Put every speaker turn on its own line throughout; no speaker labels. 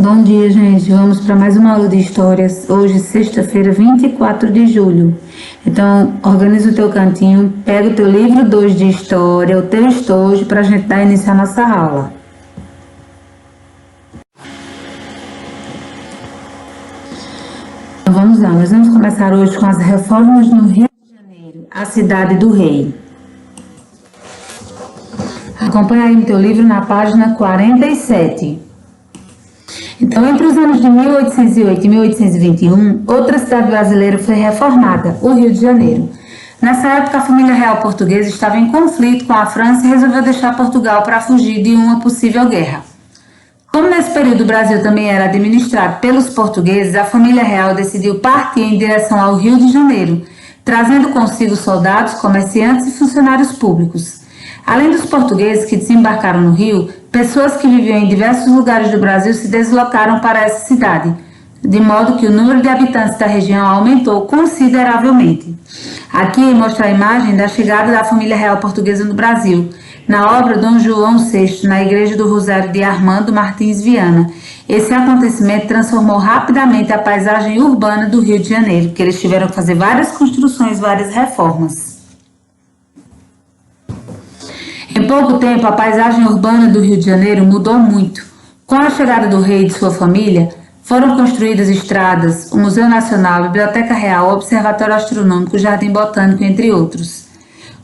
Bom dia, gente. Vamos para mais uma aula de histórias. Hoje, sexta-feira, 24 de julho. Então, organiza o teu cantinho, pega o teu livro 2 de história, o teu estojo, para a gente dar início à nossa aula. Então, vamos lá. Nós vamos começar hoje com as reformas no Rio de Janeiro, a cidade do rei. Acompanha aí no teu livro na página 47. Então, entre os anos de 1808 e 1821, outra cidade brasileira foi reformada, o Rio de Janeiro. Nessa época, a família real portuguesa estava em conflito com a França e resolveu deixar Portugal para fugir de uma possível guerra. Como nesse período o Brasil também era administrado pelos portugueses, a família real decidiu partir em direção ao Rio de Janeiro, trazendo consigo soldados, comerciantes e funcionários públicos. Além dos portugueses que desembarcaram no Rio, pessoas que viviam em diversos lugares do Brasil se deslocaram para essa cidade, de modo que o número de habitantes da região aumentou consideravelmente. Aqui mostra a imagem da chegada da família real portuguesa no Brasil, na obra Dom João VI, na Igreja do Rosário de Armando Martins Viana. Esse acontecimento transformou rapidamente a paisagem urbana do Rio de Janeiro, porque eles tiveram que fazer várias construções, várias reformas. Em pouco tempo, a paisagem urbana do Rio de Janeiro mudou muito. Com a chegada do rei e de sua família, foram construídas estradas, o Museu Nacional, a Biblioteca Real, o Observatório Astronômico, o Jardim Botânico, entre outros.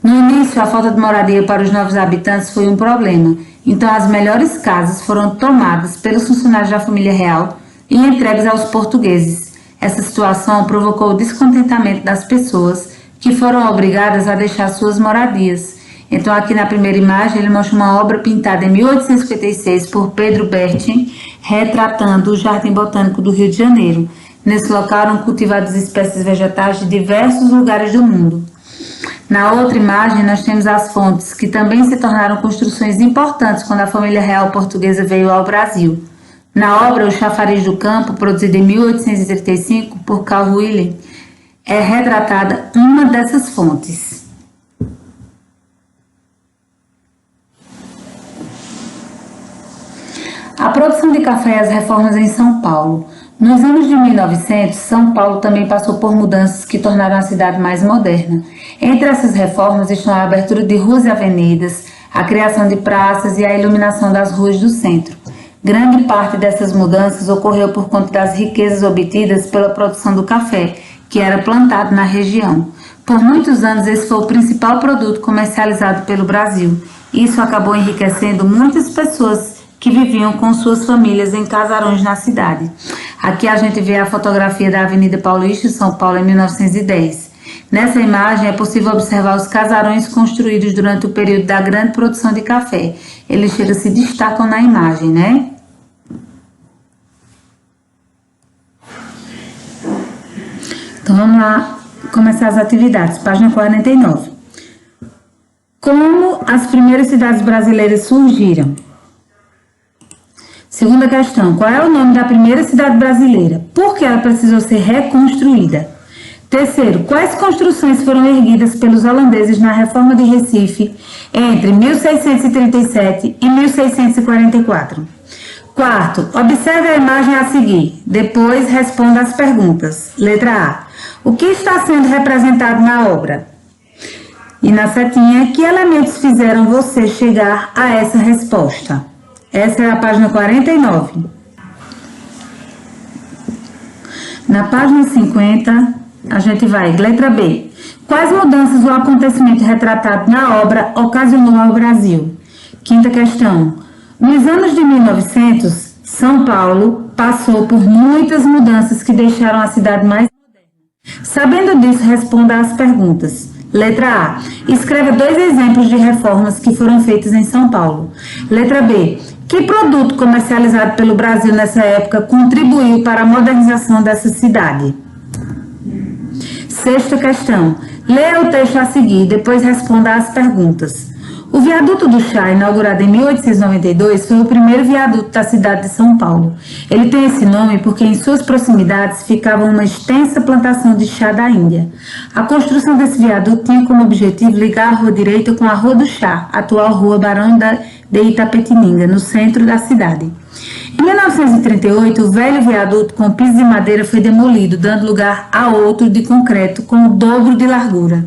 No início, a falta de moradia para os novos habitantes foi um problema, então as melhores casas foram tomadas pelos funcionários da família real e entregues aos portugueses. Essa situação provocou o descontentamento das pessoas, que foram obrigadas a deixar suas moradias. Então, aqui na primeira imagem, ele mostra uma obra pintada em 1856 por Pedro Bertin, retratando o Jardim Botânico do Rio de Janeiro. Nesse local eram cultivadas espécies vegetais de diversos lugares do mundo. Na outra imagem, nós temos as fontes, que também se tornaram construções importantes quando a família real portuguesa veio ao Brasil. Na obra, o Chafariz do Campo, produzido em 1835 por Carl Wilhelm, é retratada uma dessas fontes. A produção de café e as reformas em São Paulo. Nos anos de 1900, São Paulo também passou por mudanças que tornaram a cidade mais moderna. Entre essas reformas estão a abertura de ruas e avenidas, a criação de praças e a iluminação das ruas do centro. Grande parte dessas mudanças ocorreu por conta das riquezas obtidas pela produção do café, que era plantado na região. Por muitos anos, esse foi o principal produto comercializado pelo Brasil. Isso acabou enriquecendo muitas pessoas que viviam com suas famílias em casarões na cidade. Aqui a gente vê a fotografia da Avenida Paulista, em São Paulo, em 1910. Nessa imagem é possível observar os casarões construídos durante o período da grande produção de café. Eles se destacam na imagem, né? Então vamos lá começar as atividades. Página 49. Como as primeiras cidades brasileiras surgiram? Segunda questão, qual é o nome da primeira cidade brasileira? Por que ela precisou ser reconstruída? Terceiro, quais construções foram erguidas pelos holandeses na Reforma de Recife entre 1637 e 1644? Quarto, observe a imagem a seguir, depois responda as perguntas. Letra A, o que está sendo representado na obra? E na setinha, que elementos fizeram você chegar a essa resposta? Essa é a página 49. Na página 50, a gente vai, letra B. Quais mudanças o acontecimento retratado na obra ocasionou ao Brasil? Quinta questão. Nos anos de 1900, São Paulo passou por muitas mudanças que deixaram a cidade mais moderna. Sabendo disso, responda às perguntas. Letra A. Escreva 2 exemplos de reformas que foram feitas em São Paulo. Letra B. Que produto comercializado pelo Brasil nessa época contribuiu para a modernização dessa cidade? Sexta questão. Leia o texto a seguir, depois responda às perguntas. O viaduto do Chá, inaugurado em 1892, foi o primeiro viaduto da cidade de São Paulo. Ele tem esse nome porque em suas proximidades ficava uma extensa plantação de chá da Índia. A construção desse viaduto tinha como objetivo ligar a Rua Direita com a Rua do Chá, atual Rua Barão de Itapetininga, no centro da cidade. Em 1938, o velho viaduto com piso de madeira foi demolido, dando lugar a outro de concreto com o dobro de largura.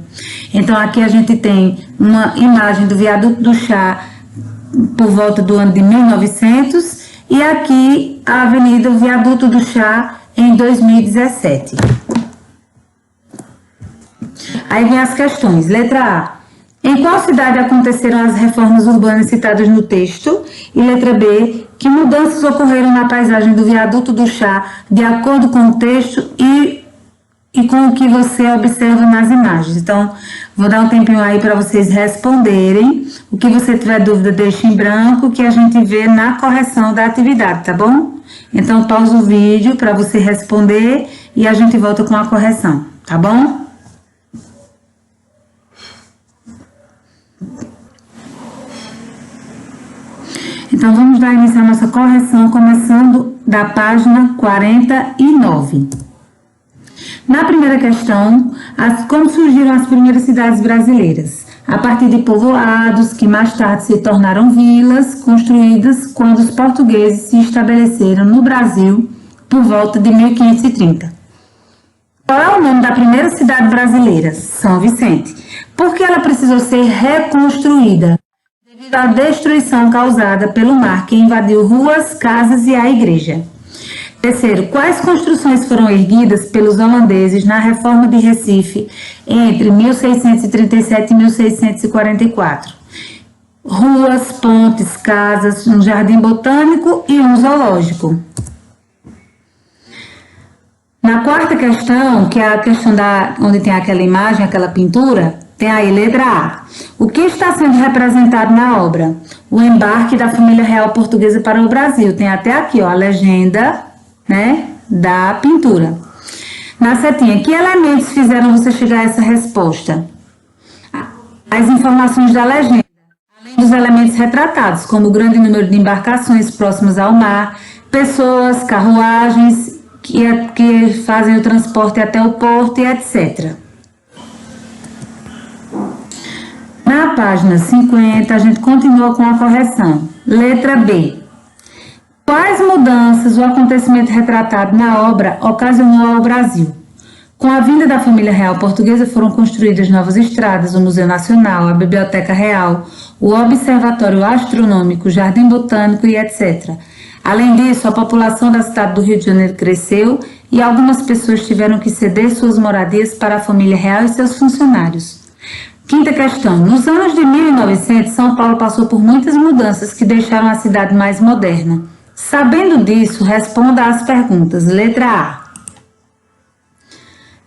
Então aqui a gente tem uma imagem do viaduto do Chá por volta do ano de 1900 e aqui a avenida Viaduto do Chá em 2017. Aí vem as questões. Letra A. Em qual cidade aconteceram as reformas urbanas citadas no texto? E letra B. Que mudanças ocorreram na paisagem do Viaduto do Chá de acordo com o texto e com o que você observa nas imagens? Então, vou dar um tempinho aí para vocês responderem. O que você tiver dúvida, deixe em branco, que a gente vê na correção da atividade, tá bom? Então, pausa o vídeo para você responder e a gente volta com a correção, tá bom? Então, vamos dar início à nossa correção, começando da página 49. Na primeira questão, como surgiram as primeiras cidades brasileiras? A partir de povoados que mais tarde se tornaram vilas, construídas quando os portugueses se estabeleceram no Brasil por volta de 1530. Qual é o nome da primeira cidade brasileira? São Vicente. Por que ela precisou ser reconstruída? Devido à destruição causada pelo mar que invadiu ruas, casas e a igreja. Terceiro, quais construções foram erguidas pelos holandeses na Reforma de Recife entre 1637 e 1644? Ruas, pontes, casas, um jardim botânico e um zoológico. Na quarta questão, que é a questão onde tem aquela imagem, aquela pintura, tem aí letra A. O que está sendo representado na obra? O embarque da família real portuguesa para o Brasil. Tem até aqui, ó, a legenda, né, da pintura. Na setinha, que elementos fizeram você chegar a essa resposta? As informações da legenda, além dos elementos retratados, como o grande número de embarcações próximas ao mar, pessoas, carruagens que fazem o transporte até o porto e etc. Na página 50, a gente continua com a correção. Letra B. Quais mudanças o acontecimento retratado na obra ocasionou ao Brasil? Com a vinda da família real portuguesa foram construídas novas estradas, o Museu Nacional, a Biblioteca Real, o Observatório Astronômico, o Jardim Botânico e etc. Além disso, a população da cidade do Rio de Janeiro cresceu e algumas pessoas tiveram que ceder suas moradias para a família real e seus funcionários. Quinta questão. Nos anos de 1900, São Paulo passou por muitas mudanças que deixaram a cidade mais moderna. Sabendo disso, responda às perguntas. Letra A.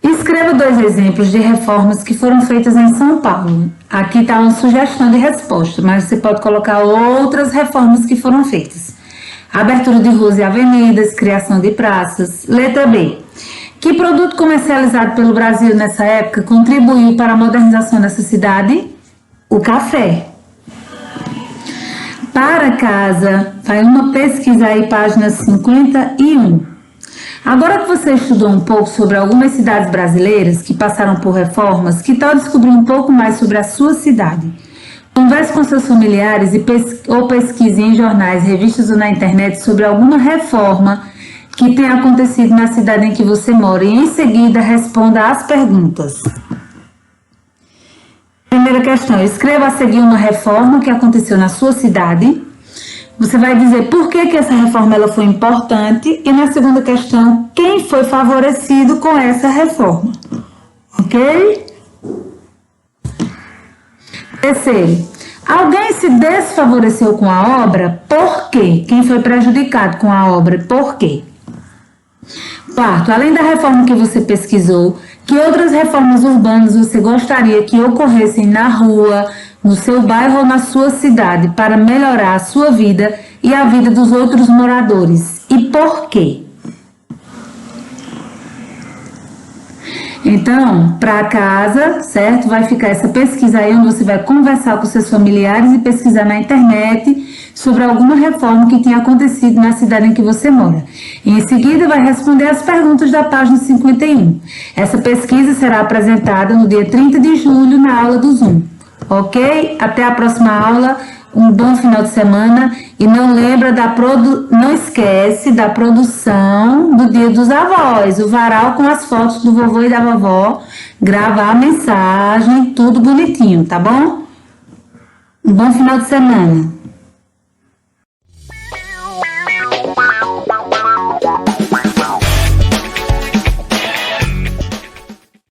Escreva 2 exemplos de reformas que foram feitas em São Paulo. Aqui está uma sugestão de resposta, mas você pode colocar outras reformas que foram feitas. Abertura de ruas e avenidas, criação de praças. Letra B. Que produto comercializado pelo Brasil nessa época contribuiu para a modernização dessa cidade? O café. Para casa, vai uma pesquisa aí, página 51. Agora que você estudou um pouco sobre algumas cidades brasileiras que passaram por reformas, que tal descobrir um pouco mais sobre a sua cidade? Converse com seus familiares ou pesquise em jornais, revistas ou na internet sobre alguma reforma que tenha acontecido na cidade em que você mora e em seguida responda às perguntas. Primeira questão, escreva a seguir uma reforma que aconteceu na sua cidade. Você vai dizer por que essa reforma ela foi importante e na segunda questão, quem foi favorecido com essa reforma. Ok? Terceiro, alguém se desfavoreceu com a obra? Por quê? Quem foi prejudicado com a obra? Por quê? Quarto, além da reforma que você pesquisou, que outras reformas urbanas você gostaria que ocorressem na rua, no seu bairro ou na sua cidade para melhorar a sua vida e a vida dos outros moradores? E por quê? Então, para casa, certo? Vai ficar essa pesquisa aí onde você vai conversar com seus familiares e pesquisar na internet sobre alguma reforma que tenha acontecido na cidade em que você mora. E em seguida vai responder as perguntas da página 51. Essa pesquisa será apresentada no dia 30 de julho na aula do Zoom. Ok? Até a próxima aula. um bom final de semana e não esquece da produção do Dia dos Avós, o varal com as fotos do vovô e da vovó, gravar a mensagem, tudo bonitinho, tá bom? Um bom final de semana.